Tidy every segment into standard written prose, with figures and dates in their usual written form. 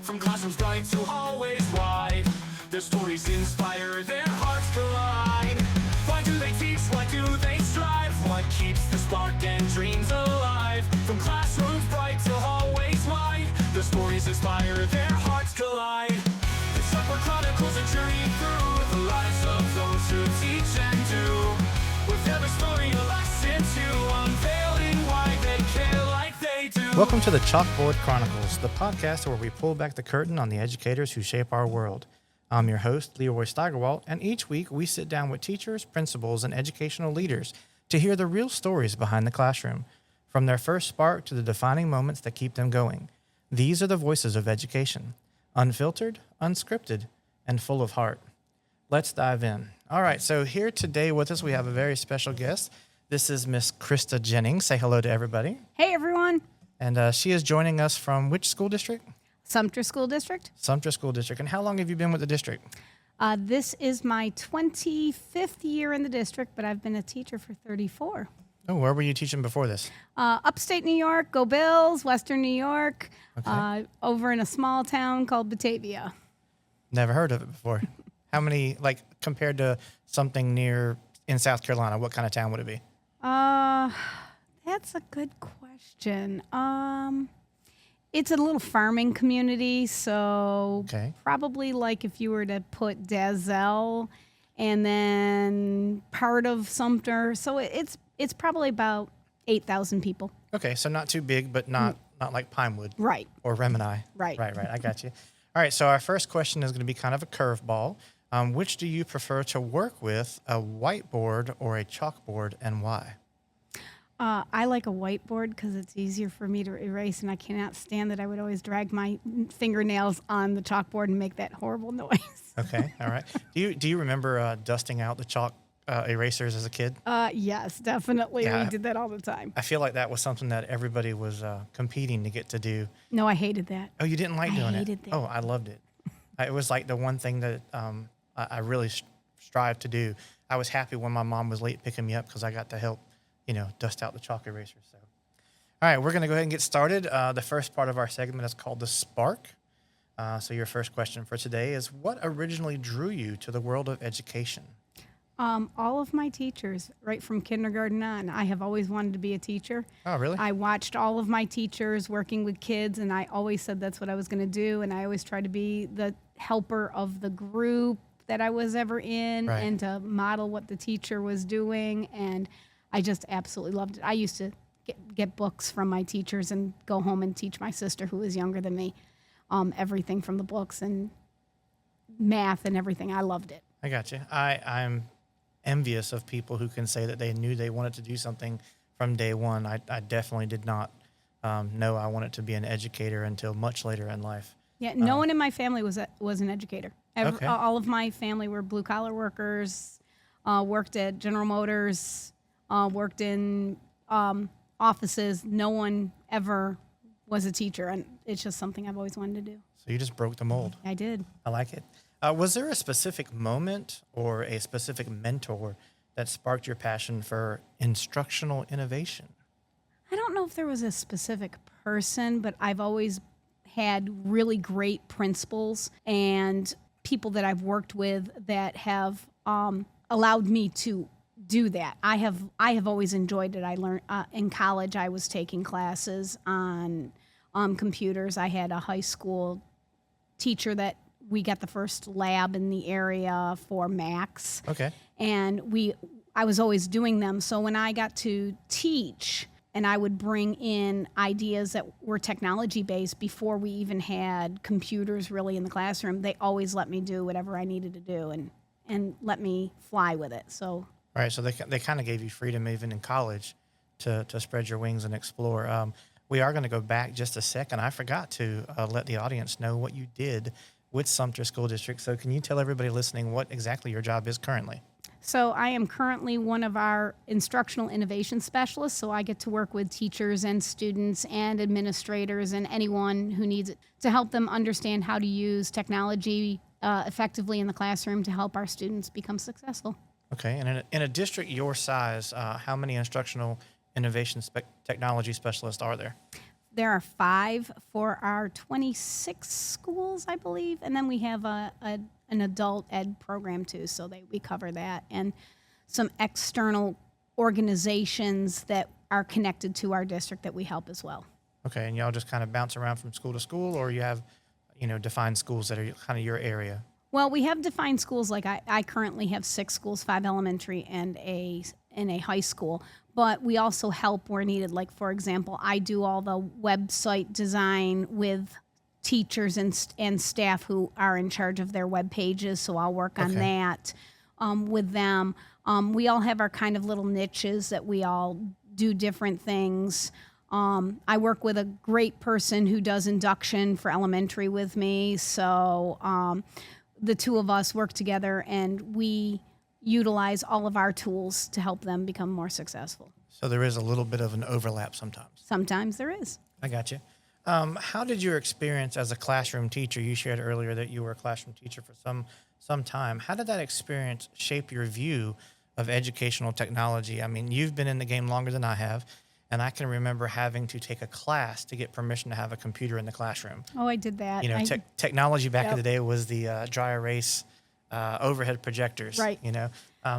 from classrooms bright to hallways wide. Their stories inspire, their hearts collide. Why do they teach? Why do they strive? What keeps the spark and dreams alive? From classrooms bright to hallways wide, their stories inspire, their hearts collide. The Chalkboard Chronicles a journey through the lives of those who teach and do. With every story a lesson to unveiling why they care like they do. Welcome to the Chalkboard Chronicles, the podcast where we pull back the curtain on the educators who shape our world. I'm your host, Leroy Steigerwalt, and each week we sit down with teachers, principals, and educational leaders to hear the real stories behind the classroom, from their first spark to the defining moments that keep them going. These are the voices of education, unfiltered, unscripted, and full of heart. Let's dive in. All right, so here today with us we have a very special guest. This is Miss Krista Jennings. Say hello to everybody. Hey, everyone. And she is joining us from which school district? Sumter School District. Sumter School District. And how long have you been with the district? This is my 25th year in the district, but I've been a teacher for 34. Oh, where were you teaching before this? Upstate New York, go Bills, Western New York, Okay. over in a small town called Batavia. Never heard of it before. How many, like, compared to something near in South Carolina, what kind of town would it be? That's a good question. It's a little farming community, so Okay. probably like if you were to put Dalzell and then part of Sumter, so it's probably about 8,000 people. Okay, so not too big, but not like Pinewood Right. or Remini. Right. Right. I got you. All right, so our first question is going to be kind of a curveball. Which do you prefer to work with, a whiteboard or a chalkboard, and why? I like a whiteboard because it's easier for me to erase, and I cannot stand that I would always drag my fingernails on the chalkboard and make that horrible noise. Okay, all right. Do you remember dusting out the chalk erasers as a kid? Yes, definitely. Yeah. We did that all the time. I feel like that was something that everybody was competing to get to do. No, I hated that. Oh, you didn't like doing it? hated that. Oh, I loved it. It was like the one thing that I really strived to do. I was happy when my mom was late picking me up because I got to help, dust out the chalk erasers. So, all right, we're going to go ahead and get started. The first part of our segment is called The Spark. So your first question for today is, what originally drew you to the world of education? All of my teachers, right from kindergarten on, I have always wanted to be a teacher. Oh, really? I watched all of my teachers working with kids, and I always said that's what I was going to do, and I always tried to be the helper of the group that I was ever in, Right. and to model what the teacher was doing, and I just absolutely loved it. I used to get books from my teachers and go home and teach my sister, who was younger than me, everything from the books and math and everything. I loved it. I got you. I'm envious of people who can say that they knew they wanted to do something from day one. I definitely did not know I wanted to be an educator until much later in life. Yeah, no one in my family was an educator. Okay. All of my family were blue-collar workers, worked at General Motors, worked in offices. No one ever was a teacher, and it's just something I've always wanted to do. So you just broke the mold. I did. I like it. Was there a specific moment or a specific mentor that sparked your passion for instructional innovation? I don't know if there was a specific person, but I've always had really great principals and people that I've worked with that have allowed me to do that. I have always enjoyed it. I learned in college. I was taking classes on computers. I had a high school teacher that we got the first lab in the area for Macs. Okay. And I was always doing them. So when I got to teach, and I would bring in ideas that were technology-based before we even had computers really in the classroom, they always let me do whatever I needed to do and let me fly with it. So, All right, so they kind of gave you freedom even in college to spread your wings and explore. We are going to go back just a second. I forgot to let the audience know what you did with Sumter School District. So can you tell everybody listening what exactly your job is currently? So I am currently one of our instructional innovation specialists, so I get to work with teachers and students and administrators and anyone who needs it to help them understand how to use technology effectively in the classroom to help our students become successful. Okay, and in a district your size, how many instructional innovation technology specialists are there? There are 5 for our 26 schools, I believe, and then we have an adult ed program too, so we cover that, and some external organizations that are connected to our district that we help as well. Okay, and y'all just kind of bounce around from school to school, or you have, defined schools that are kind of your area? Well, we have defined schools. Like I currently have 6 schools, 5 elementary and a high school. But we also help where needed. Like, for example, I do all the website design with teachers and staff who are in charge of their web pages. So I'll work on that with them. We all have our kind of little niches that we all do different things. I work with a great person who does induction for elementary with me. So the two of us work together and we utilize all of our tools to help them become more successful. So there is a little bit of an overlap sometimes. Sometimes there is. I got you. How did your experience as a classroom teacher, you shared earlier that you were a classroom teacher for some time. How did that experience shape your view of educational technology? I mean, you've been in the game longer than I have, and I can remember having to take a class to get permission to have a computer in the classroom. Oh, I did that. Technology back in the day was the dry erase overhead projectors. Right.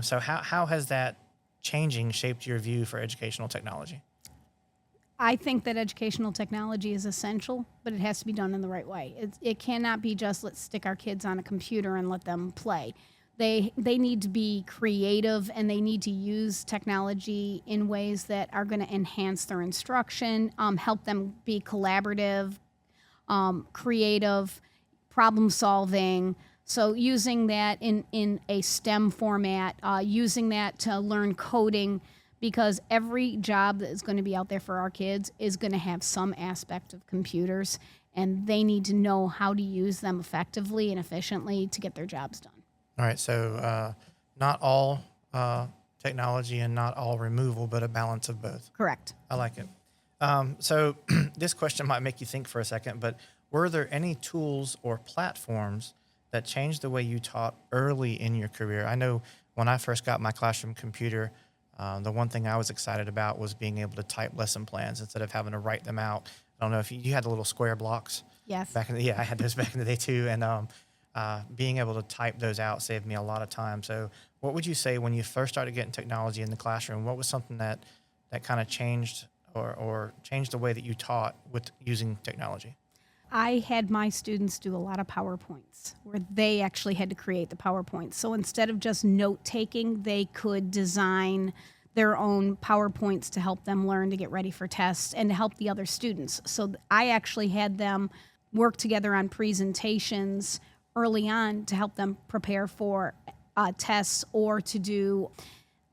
So how has that changing shaped your view for educational technology? I think that educational technology is essential, but it has to be done in the right way. It cannot be just let's stick our kids on a computer and let them play. They need to be creative and they need to use technology in ways that are going to enhance their instruction, help them be collaborative, creative, problem solving. So using that in a STEM format, using that to learn coding, because every job that is going to be out there for our kids is going to have some aspect of computers, and they need to know how to use them effectively and efficiently to get their jobs done. All right, so not all technology and not all removal, but a balance of both. Correct. I like it. So this question might make you think for a second, but were there any tools or platforms that changed the way you taught early in your career? I know when I first got my classroom computer, the one thing I was excited about was being able to type lesson plans instead of having to write them out. I don't know if you had the little square blocks. Yes. I had those back in the day too. And being able to type those out saved me a lot of time. So what would you say when you first started getting technology in the classroom? What was something that kind of changed or changed the way that you taught with using technology? I had my students do a lot of PowerPoints where they actually had to create the PowerPoints. So instead of just note taking, they could design their own PowerPoints to help them learn to get ready for tests and to help the other students. So I actually had them work together on presentations early on to help them prepare for tests or to do.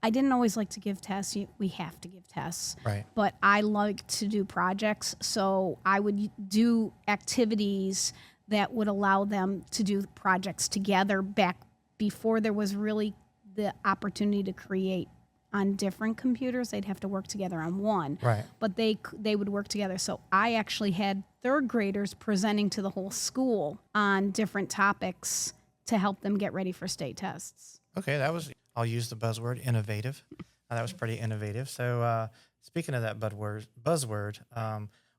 I didn't always like to give tests. We have to give tests. Right. But I like to do projects. So I would do activities that would allow them to do projects together back before there was really the opportunity to create on different computers. They'd have to work together on one. Right. But they would work together. So I actually had third graders presenting to the whole school on different topics to help them get ready for state tests. Okay, I'll use the buzzword, innovative. That was pretty innovative. So speaking of that buzzword,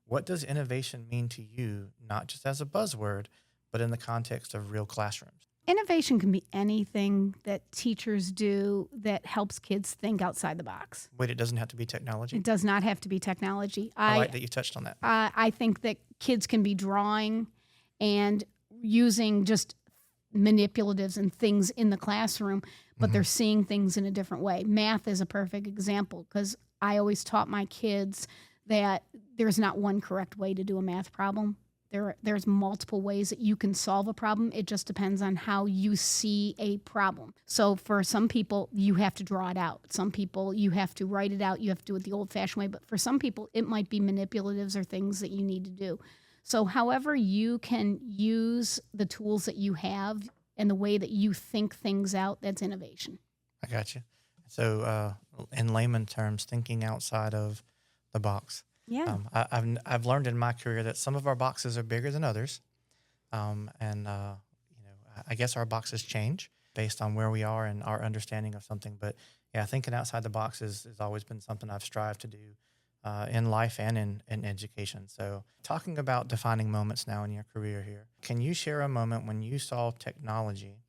what does innovation mean to you, not just as a buzzword, but in the context of real classrooms? Innovation can be anything that teachers do that helps kids think outside the box. Wait, it doesn't have to be technology? It does not have to be technology. I like that you touched on that. I think that kids can be drawing and using just manipulatives and things in the classroom, but they're seeing things in a different way. Math is a perfect example because I always taught my kids that there's not one correct way to do a math problem. There's multiple ways that you can solve a problem. It just depends on how you see a problem. So for some people, you have to draw it out. Some people, you have to write it out. You have to do it the old-fashioned way. But for some people, it might be manipulatives or things that you need to do. So however you can use the tools that you have and the way that you think things out, that's innovation. I got you. So in layman terms, thinking outside of the box. Yeah. I've learned in my career that some of our boxes are bigger than others. I guess our boxes change based on where we are and our understanding of something. But yeah, thinking outside the box has always been something I've strived to do in life and in education. So talking about defining moments now in your career here, can you share a moment when you saw technology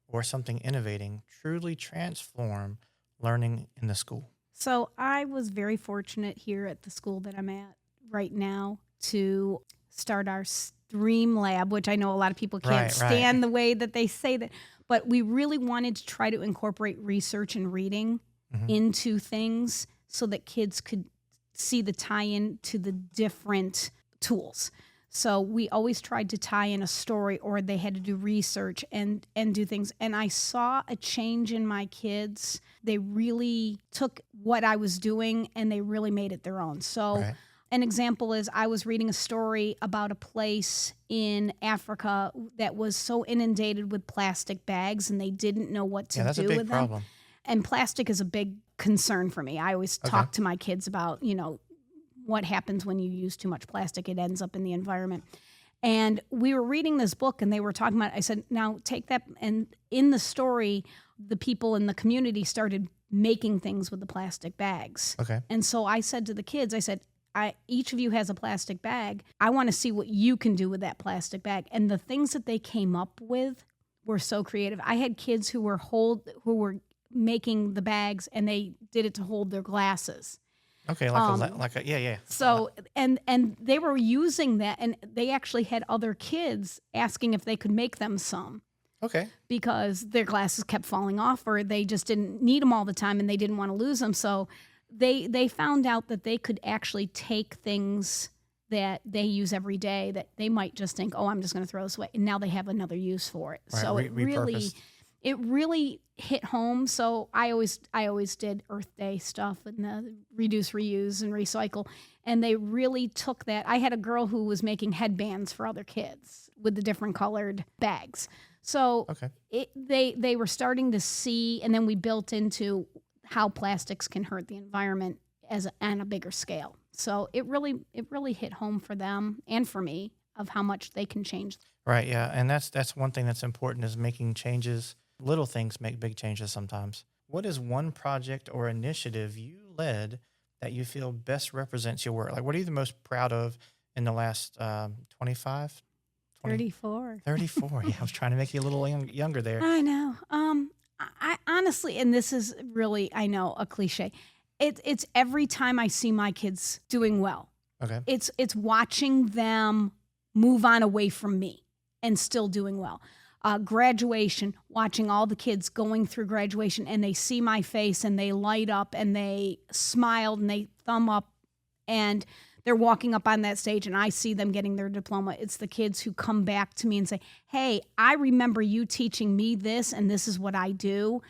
or something innovating truly transform learning in the school? So I was very fortunate here at the school that I'm at right now to start our Stream Lab, which I know a lot of people can't Right. stand the way that they say that, but we really wanted to try to incorporate research and reading into things so that kids could see the tie-in to the different tools. So we always tried to tie in a story, or they had to do research and do things. And I saw a change in my kids. They really took what I was doing and they really made it their own. So Right. an example is I was reading a story about a place in Africa that was so inundated with plastic bags and they didn't know what to Yeah, that's do a big with them. problem. And plastic is a big concern for me. I always talk to my kids about, what happens when you use too much plastic. It ends up in the environment. And we were reading this book and they were talking about, I said, now take that. And in the story, the people in the community started making things with the plastic bags. Okay. And so I said to the kids, I said, each of you has a plastic bag. I want to see what you can do with that plastic bag. And the things that they came up with were so creative. I had kids who were making the bags and they did it to hold their glasses. Okay, yeah. So and they were using that, and they actually had other kids asking if they could make them some Okay. because their glasses kept falling off, or they just didn't need them all the time and they didn't want to lose them. So they found out that they could actually take things that they use every day that they might just think, oh, I'm just going to throw this away, and now they have another use for it. Right, So repurposed. it really hit home. So I always did Earth Day stuff and the reduce, reuse, and recycle. And they really took that. I had a girl who was making headbands for other kids with the different colored bags. So Okay. they were starting to see, and then we built into how plastics can hurt the environment on a bigger scale. So it really hit home for them and for me of how much they can change. Right. Yeah. And that's one thing that's important is making changes. Little things make big changes sometimes. What is one project or initiative you led that you feel best represents your work? Like, what are you the most proud of in the last 25? 34. 34. Yeah, I was trying to make you a little younger there. I know. I honestly, and this is really, I know, a cliche. It's every time I see my kids doing well. Okay. It's watching them move on away from me and still doing well. Graduation, watching all the kids going through graduation, and they see my face and they light up and they smiled and they thumb up and they're walking up on that stage and I see them getting their diploma. It's the kids who come back to me and say, hey, I remember you teaching me this and this is what I do,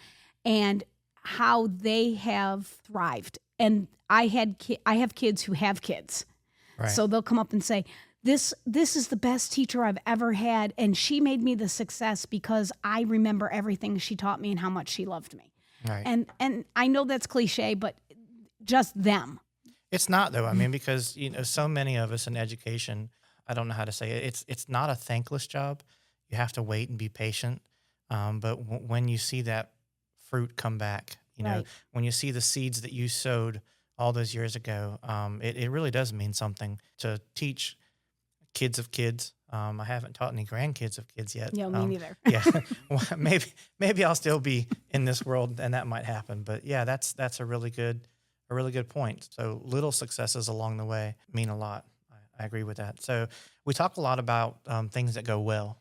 and how they have thrived. And I have kids who have kids. Right. So they'll come up and say, this is the best teacher I've ever had, and she made me the success because I remember everything she taught me and how much she loved me. Right. And I know that's cliche, but just them. It's not though. I mean, because so many of us in education, I don't know how to say it. It's not a thankless job. You have to wait and be patient. But when you see that fruit come back, Right. when you see the seeds that you sowed all those years ago, it really does mean something to teach kids of kids. I haven't taught any grandkids of kids yet. Yeah, me neither. Yeah, well, maybe I'll still be in this world, and that might happen. But yeah, that's a really good point. So little successes along the way mean a lot. I agree with that. So we talk a lot about things that go well.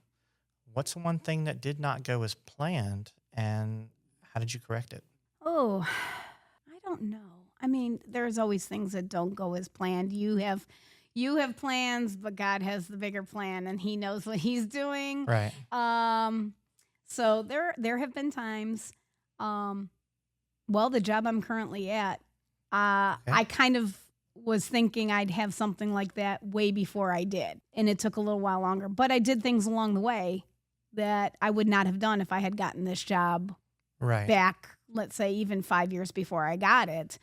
What's one thing that did not go as planned, and how did you correct it? Oh, I don't know. I mean, there's always things that don't go as planned. You have plans, but God has the bigger plan and he knows what he's doing. Right. So there have been times, the job I'm currently at, I kind of was thinking I'd have something like that way before I did. And it took a little while longer, but I did things along the way that I would not have done if I had gotten this job back, let's say even 5 years before I got it.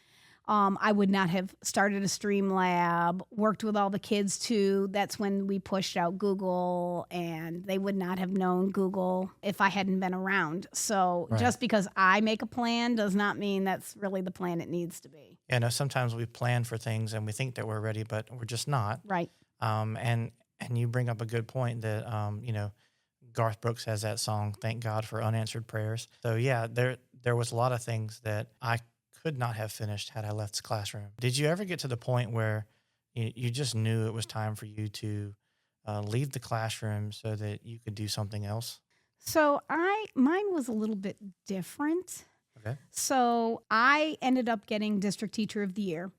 I would not have started a Stream Lab, worked with all the kids too. That's when we pushed out Google, and they would not have known Google if I hadn't been around. So just because I make a plan does not mean that's really the plan it needs to be. Yeah, no, sometimes we plan for things and we think that we're ready, but we're just not. Right. And you bring up a good point that, Garth Brooks has that song, Thank God for Unanswered Prayers. So yeah, there was a lot of things that I could not have finished had I left the classroom. Did you ever get to the point where you just knew it was time for you to leave the classroom so that you could do something else? So mine was a little bit different. Okay. So I ended up getting District Teacher of the Year.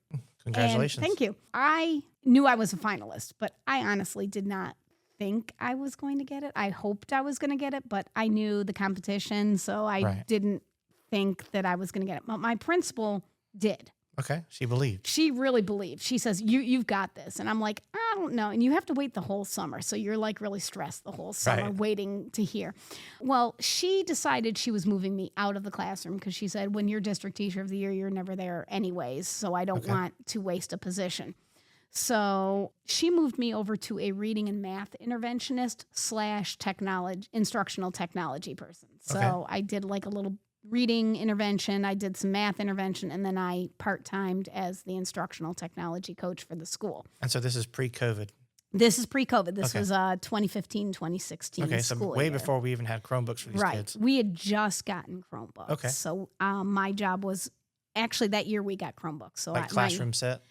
Congratulations. And thank you. I knew I was a finalist, but I honestly did not think I was going to get it. I hoped I was going to get it, but I knew the competition, so I Right. didn't think that I was going to get it. But my principal did. Okay. She believed. She really believed. She says, you've got this. And I'm like, I don't know. And you have to wait the whole summer. So you're like really stressed the whole summer Right. waiting to hear. Well, she decided she was moving me out of the classroom because she said, when you're District Teacher of the Year, you're never there anyways. So I don't Okay. want to waste a position. So she moved me over to a reading and math interventionist / technology, instructional technology person. So Okay. I did like a little reading intervention. I did some math intervention, and then I part-timed as the instructional technology coach for the school. And so this is pre-COVID. This is pre-COVID. This Okay. was 2015, 2016 Okay, so school way year. before we even had Chromebooks for these Right. kids. We had just gotten Chromebooks. Okay. So my job was, actually that year we got Chromebooks. So Like classroom set.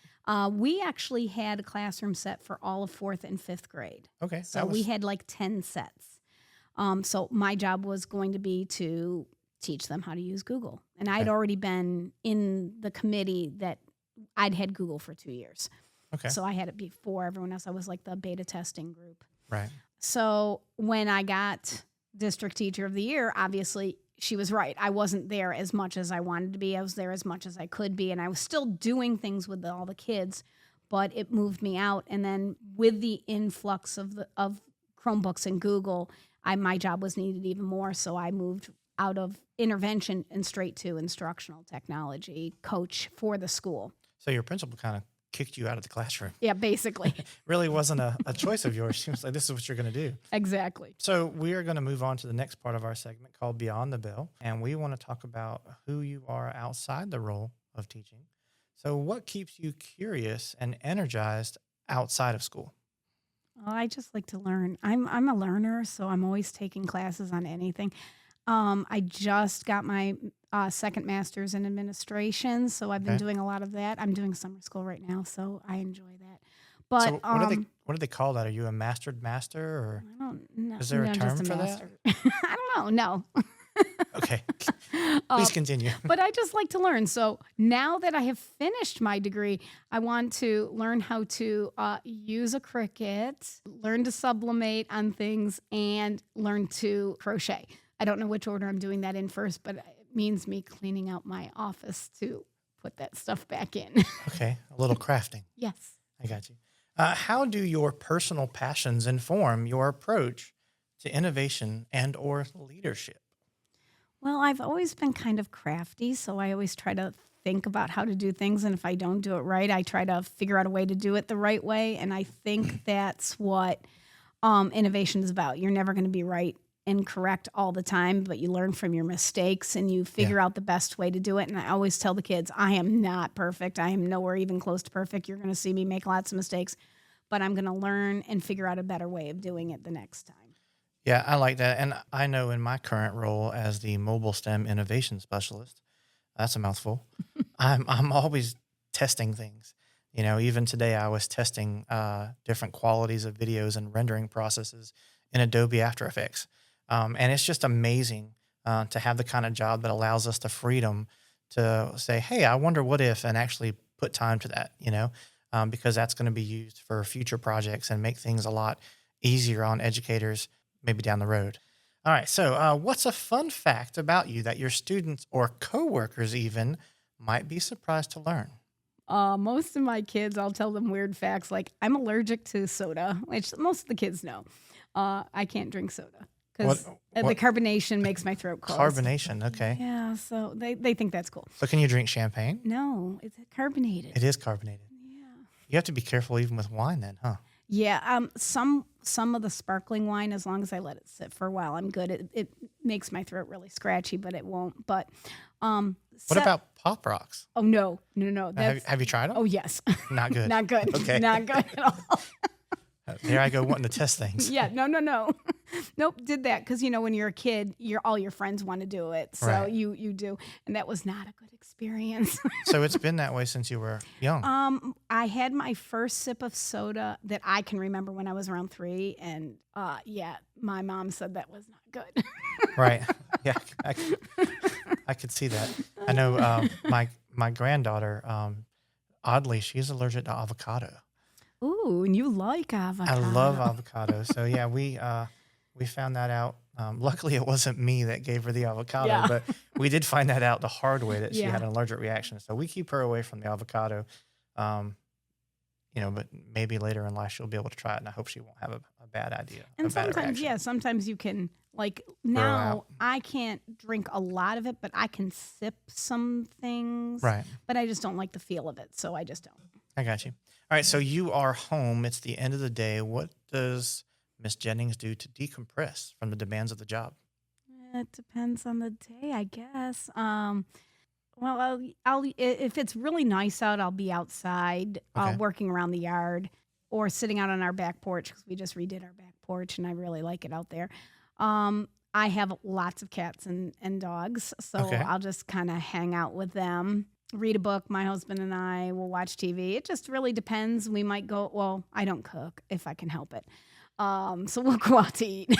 we actually had a classroom set for all of 4th and 5th grade. Okay. So we had like 10 sets. So my job was going to be to teach them how to use Google. And I'd Okay. already been in the committee that I'd had Google for 2 years. Okay. So I had it before everyone else. I was like the beta testing group. Right. So when I got District Teacher of the Year, obviously she was right. I wasn't there as much as I wanted to be. I was there as much as I could be. And I was still doing things with all the kids, but it moved me out. And then with the influx of Chromebooks and Google, my job was needed even more. So I moved out of intervention and straight to instructional technology coach for the school. So your principal kind of kicked you out of the classroom. Yeah, basically. Really wasn't a choice of yours. She was like, this is what you're going to do. Exactly. So we are going to move on to the next part of our segment called Beyond the Bell. And we want to talk about who you are outside the role of teaching. So what keeps you curious and energized outside of school? Well, I just like to learn. I'm a learner, so I'm always taking classes on anything. I just got my second master's in administration, so I've been Okay. doing a lot of that. I'm doing summer school right now, so I enjoy that. But So what do they call that? Are you a mastered master or I don't know. is there a no, term just a for that? master. I don't know. No. Okay. Please continue. But I just like to learn. So now that I have finished my degree, I want to learn how to use a Cricut, learn to sublimate on things, and learn to crochet. I don't know which order I'm doing that in first, but it means me cleaning out my office to put that stuff back in. Okay. A little crafting. Yes. I got you. How do your personal passions inform your approach to innovation and or leadership? Well, I've always been kind of crafty, so I always try to think about how to do things. And if I don't do it right, I try to figure out a way to do it the right way. And I think that's what innovation is about. You're never going to be right and correct all the time, but you learn from your mistakes and you figure out the best way to do it. And I always tell the kids, I am not perfect. I am nowhere even close to perfect. You're going to see me make lots of mistakes, but I'm going to learn and figure out a better way of doing it the next time. Yeah, I like that. And I know in my current role as the mobile STEM innovation specialist, that's a mouthful. I'm always testing things. You know, even today I was testing different qualities of videos and rendering processes in Adobe After Effects. And it's just amazing to have the kind of job that allows us the freedom to say, hey, I wonder what if, and actually put time to that, you know, because that's going to be used for future projects and make things a lot easier on educators maybe down the road. All right. So what's a fun fact about you that your students or coworkers even might be surprised to learn? Most of my kids, I'll tell them weird facts like I'm allergic to soda, which most of the kids know. I can't drink soda because the What- carbonation makes my throat close. Carbonation. Okay. Yeah, so they think that's cool. So can you drink champagne? No, it's carbonated. It is carbonated. Yeah. You have to be careful even with wine then, huh? Yeah, some of the sparkling wine, as long as I let it sit for a while, I'm good. It makes my throat really scratchy, but it won't. But What about Pop Rocks? Oh no. Have you tried them? Oh yes, Not good. not good. Okay. Not good at all. Here I go wanting to test things. Yeah, no. Nope, did that because when you're a kid, all your friends want to do it, so Right. you do, and that was not a good experience. So it's been that way since you were young. I had my first sip of soda that I can remember when I was around 3, and yeah, my mom said that was not good. Right. Yeah, I could see that. I know my granddaughter, oddly, she's allergic to avocado. Ooh, and you like avocado? I love avocado. So yeah, we found that out. Luckily, it wasn't me that gave her the avocado, Yeah. but we did find that out the hard way that she Yeah. had an allergic reaction. So we keep her away from the avocado. But maybe later in life she'll be able to try it, and I hope she won't have a bad idea. And a bad sometimes, reaction. sometimes you can, like, out. now I can't drink a lot of it, but I can sip some things. Right. But I just don't like the feel of it, so I just don't. I got you. All right, so you are home. It's the end of the day. What does Miss Jennings do to decompress from the demands of the job? It depends on the day, I guess. Well, I'll if it's really nice out, I'll be outside Okay. working around the yard or sitting out on our back porch because we just redid our back porch and I really like it out there. I have lots of cats and dogs, so Okay. I'll just kind of hang out with them, read a book. My husband and I will watch TV. It just really depends. We might go. Well, I don't cook if I can help it, so we'll go out to eat.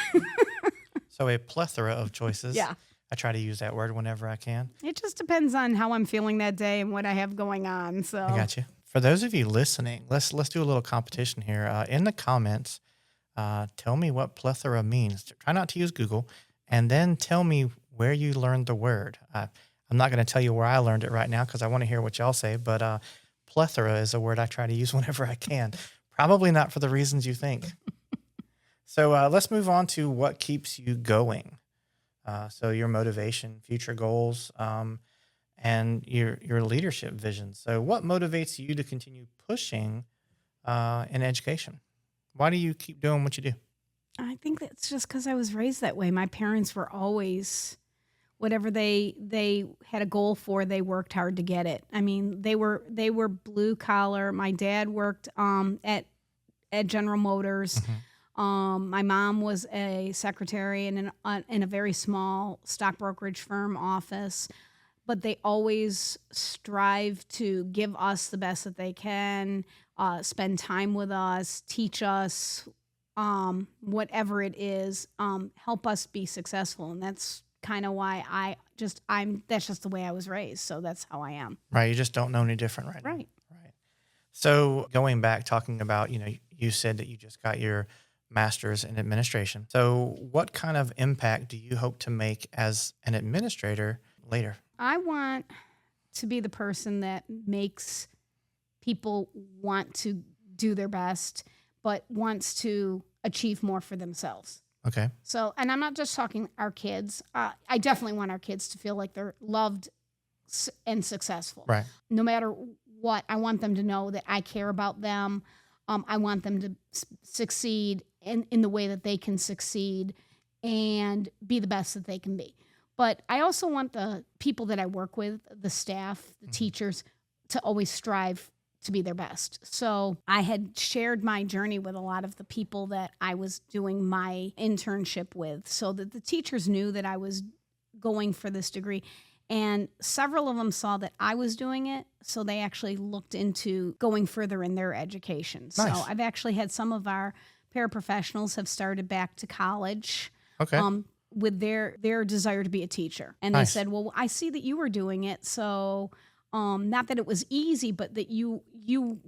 So a plethora of choices. Yeah. I try to use that word whenever I can. It just depends on how I'm feeling that day and what I have going on. So I got you. For those of you listening, let's do a little competition here. In the comments, tell me what plethora means. Try not to use Google, and then tell me where you learned the word. I'm not going to tell you where I learned it right now because I want to hear what y'all say, but plethora is a word I try to use whenever I can. Probably not for the reasons you think. So let's move on to what keeps you going. So your motivation, future goals, and your leadership vision. So what motivates you to continue pushing in education? Why do you keep doing what you do? I think that's just because I was raised that way. My parents were always, whatever they had a goal for, they worked hard to get it. I mean, they were blue collar. My dad worked at General Motors. My mom was a secretary in a very small stock brokerage firm office, but they always strive to give us the best that they can, spend time with us, teach us, whatever it is, help us be successful. And that's kind of why that's just the way I was raised. So that's how I am. Right. You just don't know any different right now. Right. Right. So going back, talking about, you said that you just got your master's in administration. So what kind of impact do you hope to make as an administrator later? I want to be the person that makes people want to do their best, but wants to achieve more for themselves. Okay. So, and I'm not just talking our kids. I definitely want our kids to feel like they're loved and successful. Right. No matter what, I want them to know that I care about them. I want them to succeed in the way that they can succeed and be the best that they can be. But I also want the people that I work with, the staff, the teachers, to always strive to be their best. So I had shared my journey with a lot of the people that I was doing my internship with, so that the teachers knew that I was going for this degree. And several of them saw that I was doing it, so they actually looked into going further in their education. Nice. So I've actually had some of our paraprofessionals have started back to college. Okay. With their desire to be a teacher. And Nice. they said, well, I see that you were doing it. So not that it was easy, but that you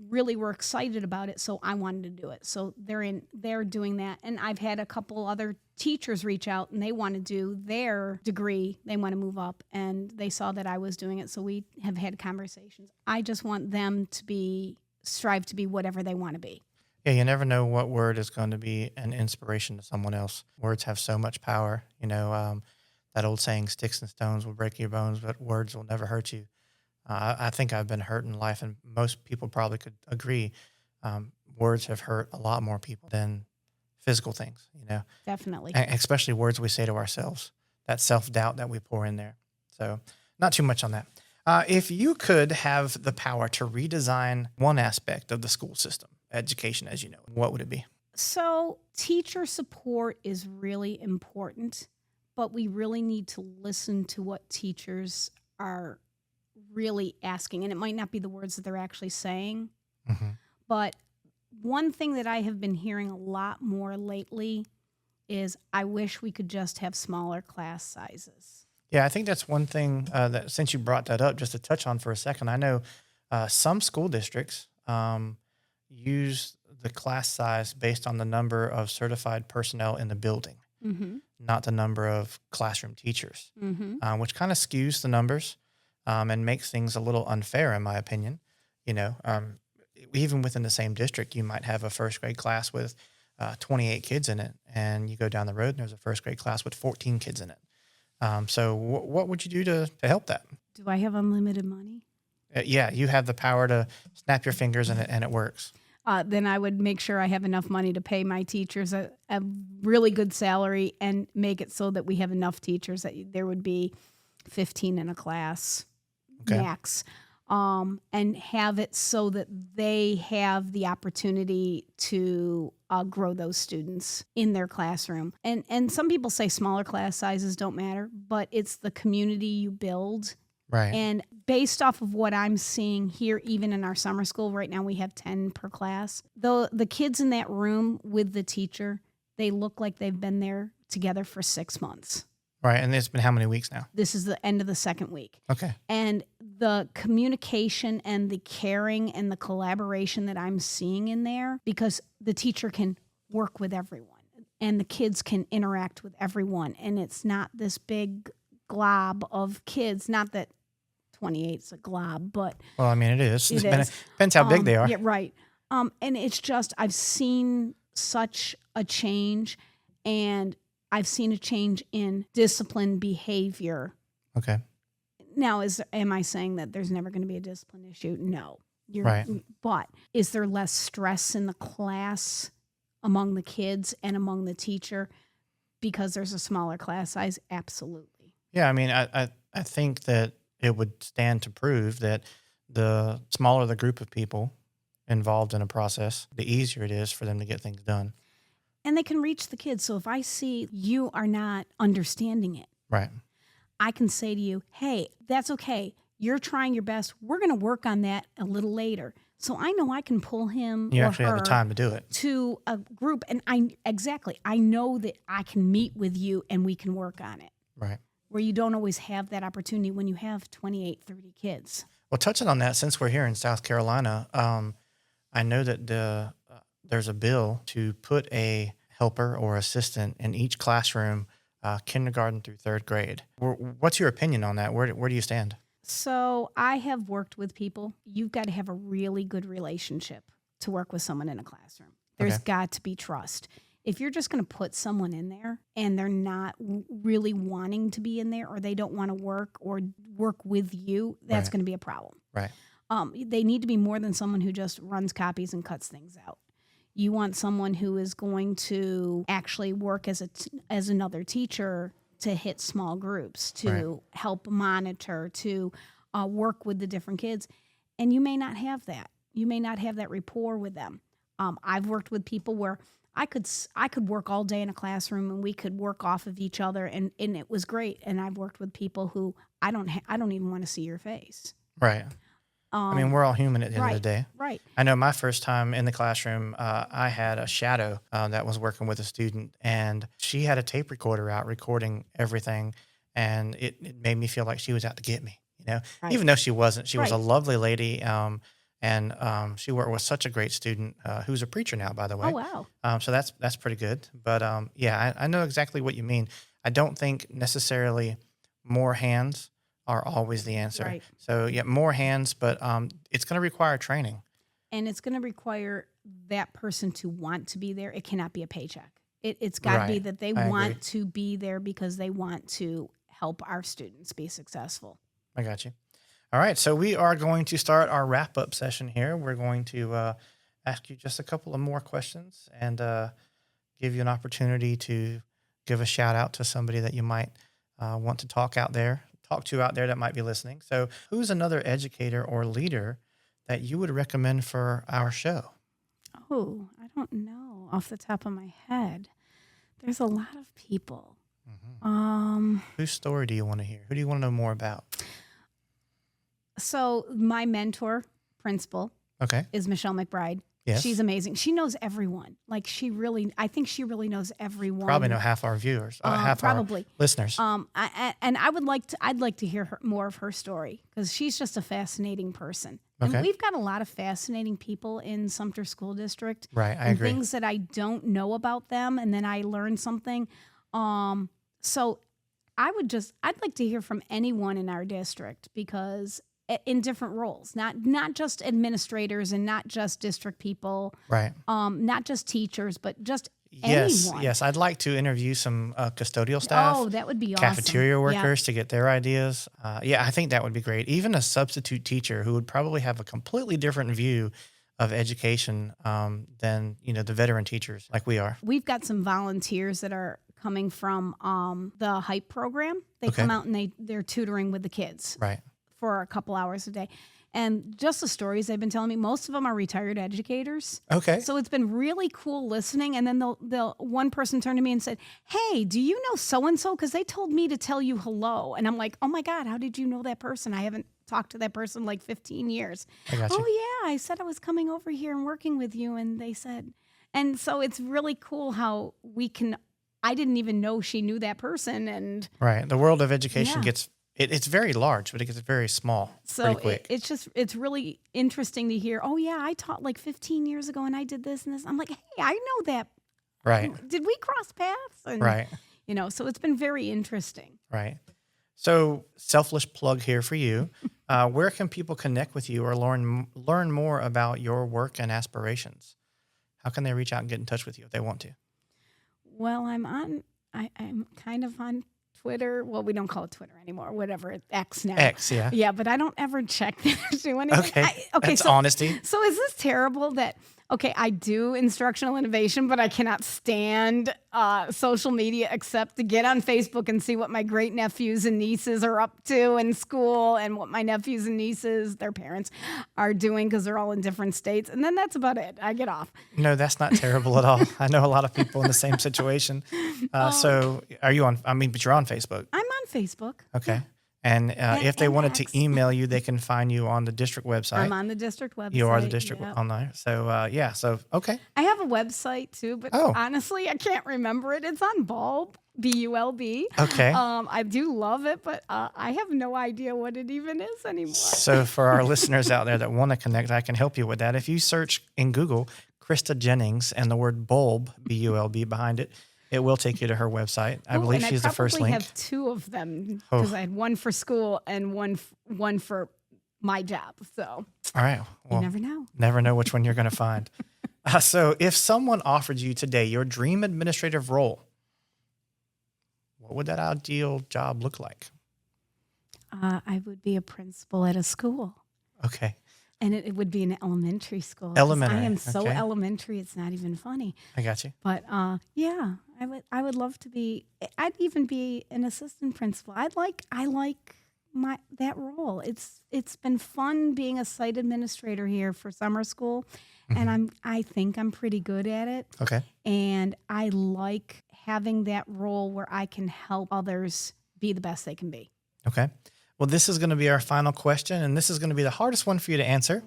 really were excited about it. So I wanted to do it. So they're doing that. And I've had a couple other teachers reach out and they want to do their degree. They want to move up and they saw that I was doing it. So we have had conversations. I just want them to strive to be whatever they want to be. Yeah, you never know what word is going to be an inspiration to someone else. Words have so much power. That old saying, sticks and stones will break your bones, but words will never hurt you. I think I've been hurt in life, and most people probably could agree. words have hurt a lot more people than physical things, Definitely. especially words we say to ourselves, that self-doubt that we pour in there. So not too much on that. If you could have the power to redesign one aspect of the school system, education as you know, what would it be? So teacher support is really important, but we really need to listen to what teachers are really asking. And it might not be the words that they're actually saying, Mm-hmm. but one thing that I have been hearing a lot more lately is I wish we could just have smaller class sizes. Yeah, I think that's one thing that since you brought that up, just to touch on for a second, I know some school districts use the class size based on the number of certified personnel in the building, Mm-hmm. not the number of classroom teachers, Mm-hmm. which kind of skews the numbers and makes things a little unfair, in my opinion. Even within the same district, you might have a first grade class with 28 kids in it, and you go down the road and there's a first grade class with 14 kids in it. So what would you do to help that? Do I have unlimited money? Yeah, you have the power to snap your fingers and it works. Then I would make sure I have enough money to pay my teachers a really good salary and make it so that we have enough teachers that there would be 15 in a class max. And have it so that they have the opportunity to grow those students in their classroom. And some people say smaller class sizes don't matter, but it's the community you build. Right. And based off of what I'm seeing here, even in our summer school, right now we have 10 per class. The kids in that room with the teacher, they look like they've been there together for 6 months. Right. And it's been how many weeks now? This is the end of the second week. Okay. And the communication and the caring and the collaboration that I'm seeing in there, because the teacher can work with everyone and the kids can interact with everyone. And it's not this big glob of kids. Not that 28 is a glob, but Well, I mean, it is. It is. Depends how big they are. Yeah, right. And it's just, I've seen such a change, and I've seen a change in discipline behavior. Okay. Now, am I saying that there's never going to be a discipline issue? No. Right. But is there less stress in the class among the kids and among the teacher because there's a smaller class size? Absolutely. Yeah, I mean, I think that it would stand to prove that the smaller the group of people involved in a process, the easier it is for them to get things done. And they can reach the kids. So if I see you are not understanding it, Right. I can say to you, hey, that's okay. You're trying your best. We're going to work on that a little later. So I know I can pull him You or actually have her the time to do it. to a group. And I know that I can meet with you and we can work on it. Right. Where you don't always have that opportunity when you have 28, 30 kids. Well, touching on that, since we're here in South Carolina, I know that there's a bill to put a helper or assistant in each classroom, kindergarten through third grade. What's your opinion on that? Where do you stand? So I have worked with people. You've got to have a really good relationship to work with someone in a classroom. There's Okay. got to be trust. If you're just going to put someone in there and they're not really wanting to be in there, or they don't want to work or work with you, that's Right. going to be a problem. Right. They need to be more than someone who just runs copies and cuts things out. You want someone who is going to actually work as another teacher to hit small groups, to help monitor, to work with the different kids. And you may not have that. You may not have that rapport with them. I've worked with people where I could work all day in a classroom and we could work off of each other, and it was great. And I've worked with people who I don't even want to see your face. Right. I mean, we're all human at the end of the day. Right. I know my first time in the classroom, I had a shadow that was working with a student, and she had a tape recorder out recording everything, and it made me feel like she was out to get me, Right. even though she wasn't. She was a Right. lovely lady, and she worked with such a great student who's a preacher now, by the way. Oh, wow. So that's pretty good. But yeah, I know exactly what you mean. I don't think necessarily more hands are always the answer. Right. So yeah, more hands, but it's going to require training. And it's going to require that person to want to be there. It cannot be a paycheck. It's got to be Right. that they I want agree. to be there because they want to help our students be successful. I got you. All right. So we are going to start our wrap up session here. We're going to ask you just a couple of more questions and give you an opportunity to give a shout out to somebody that you might want to talk to out there that might be listening. So who's another educator or leader that you would recommend for our show? Oh, I don't know off the top of my head. There's a lot of people. Whose story do you want to hear? Who do you want to know more about? So my mentor, principal, Okay. is Michelle McBride. Yes. She's amazing. She knows everyone. Like I think she really knows everyone. Probably know half our viewers, half probably. our listeners. I'd like to hear more of her story because she's just a fascinating person. Okay. And we've got a lot of fascinating people in Sumter School District. Right, I and agree. Things that I don't know about them, and then I learn something. So I'd like to hear from anyone in our district because in different roles, not just administrators and not just district people, Right. not just teachers, but just anyone. Yes. I'd like to interview some custodial staff. Oh, that would be awesome. Cafeteria Yeah. workers to get their ideas. I think that would be great. Even a substitute teacher who would probably have a completely different view of education than the veteran teachers like we are. We've got some volunteers that are coming from the HYPE program. They Okay. come out and they're tutoring with the kids Right. for a couple hours a day. And just the stories they've been telling me, most of them are retired educators. Okay. So it's been really cool listening. And then one person turned to me and said, "Hey, do you know so-and-so? Because they told me to tell you hello." And I'm like, "Oh my God, how did you know that person? I haven't talked to that person like 15 years. I got you. "Oh yeah, I said I was coming over here and working with you." And they said, and so it's really cool how I didn't even know she knew that person. And Right. The world of education Yeah. it's very large, but it gets very small so pretty quick. it's really interesting to hear, "Oh yeah, I taught like 15 years ago and I did this and this." I'm like, "Hey, I know that. Right. Did we cross paths?" And, Right. so it's been very interesting. Right. So selfless plug here for you. Where can people connect with you or learn more about your work and aspirations? How can they reach out and get in touch with you if they want to? Well, I'm kind of on Twitter. Well, we don't call it Twitter anymore. Whatever, it's X now. X, yeah. Yeah, but I don't ever check that or do anything. Okay. That's so honesty. So is this terrible that, I do instructional innovation, but I cannot stand social media except to get on Facebook and see what my great nephews and nieces are up to in school and what my nephews and nieces, their parents, are doing because they're all in different states. And then that's about it. I get off. No, that's not terrible at all. I know a lot of people in the same situation. So are you but you're on Facebook. I'm on Facebook. Okay. And if they and wanted X. to email you, they can find you on the district website. I'm on the district website. You are the district yeah. on there. So, so, okay. I have a website too, but Oh. honestly, I can't remember it. It's on Bulb, BULB. Okay. I do love it, but I have no idea what it even is anymore. So for our listeners out there that want to connect, I can help you with that. If you search in Google Krista Jennings and the word bulb, B-U-L-B, behind it, it will take you to her website. I believe she's the first link. I have two of them because I had one for school and one for my job. So All right. Well, you never know. never know which one you're going to find. So if someone offered you today your dream administrative role, what would that ideal job look like? I would be a principal at a school. Okay. And it would be an elementary school. 'cause Elementary, I am so okay. elementary, it's not even funny. I got you. But yeah, I would love to be. I'd even be an assistant principal. I like that role. It's been fun being a site administrator here for summer school, and I think I'm pretty good at it. Okay. And I like having that role where I can help others be the best they can be. Okay. Well, this is going to be our final question, and this is going to be the hardest one for you to answer,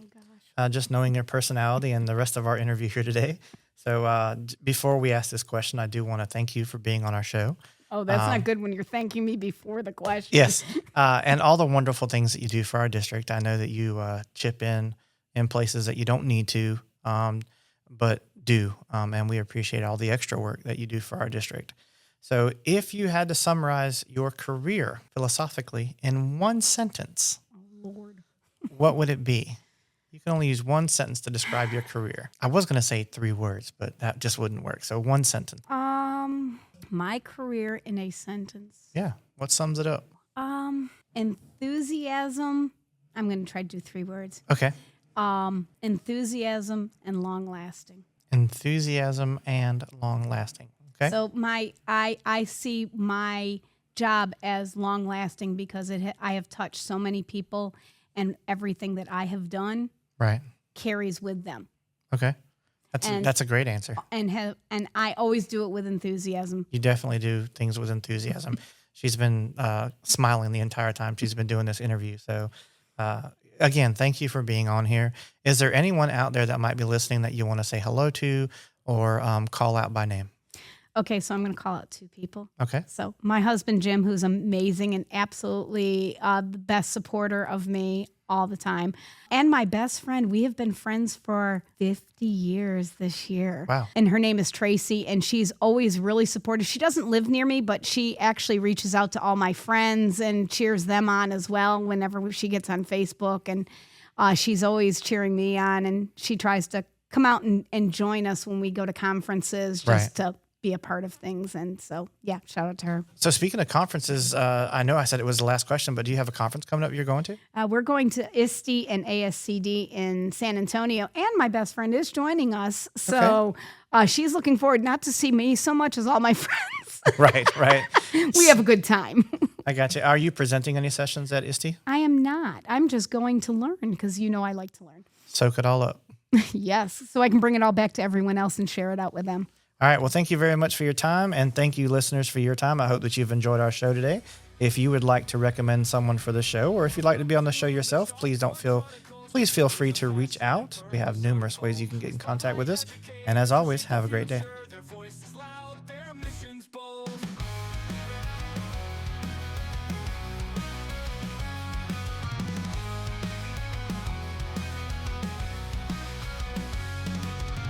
just knowing your personality and the rest of our interview here today. So before we ask this question, I do want to thank you for being on our show. Oh, that's not good when you're thanking me before the question. Yes, and all the wonderful things that you do for our district. I know that you chip in places that you don't need to, but do, and we appreciate all the extra work that you do for our district. So if you had to summarize your career philosophically in one sentence, Oh, Lord. what would it be? You can only use one sentence to describe your career. I was going to say 3 words, but that just wouldn't work. So one sentence. My career in a sentence. Yeah. What sums it up? Enthusiasm. I'm going to try to do 3 words. Okay. Enthusiasm and long lasting. Enthusiasm and long lasting. Okay. So I see my job as long lasting because I have touched so many people, and everything that I have done Right. carries with them. Okay. That's a great answer. And I always do it with enthusiasm. You definitely do things with enthusiasm. She's been smiling the entire time she's been doing this interview. So, again, thank you for being on here. Is there anyone out there that might be listening that you want to say hello to or call out by name? Okay, so I'm going to call out 2 people. Okay. So my husband, Jim, who's amazing and absolutely the best supporter of me all the time. And my best friend, we have been friends for 50 years this year. Wow. And her name is Tracy, and she's always really supportive. She doesn't live near me, but she actually reaches out to all my friends and cheers them on as well whenever she gets on Facebook. And she's always cheering me on, and she tries to come out and join us when we go to conferences just to be a part of things. And so, yeah, shout out to her. So speaking of conferences, I know I said it was the last question, but do you have a conference coming up you're going to? We're going to ISTE and ASCD in San Antonio, and my best friend is joining us. So she's looking forward not to see me so much as all my friends. Right. We have a good time. I got you. Are you presenting any sessions at ISTE? I am not. I'm just going to learn because I like to learn. Soak it all up. Yes. So I can bring it all back to everyone else and share it out with them. All right. Well, thank you very much for your time. And thank you, listeners, for your time. I hope that you've enjoyed our show today. If you would like to recommend someone for the show, or if you'd like to be on the show yourself, please feel free to reach out. We have numerous ways you can get in contact with us. And as always, have a great day. Their voices loud, their missions bold.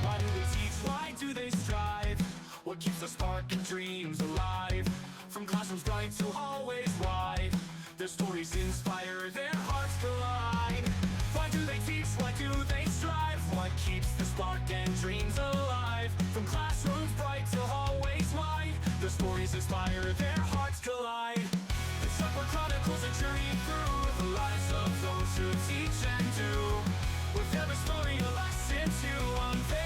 Why do they teach? Why do they strive? What keeps the spark and dreams alive? From classrooms bright to hallways wide, their stories inspire, their hearts collide. Why do they teach? Why do they strive? What keeps the spark and dreams alive? From classrooms bright to hallways wide, their stories inspire, their hearts collide. The Chalkboard Chronicles a journey through the lives of those who teach and do. With every story a lesson to unveil.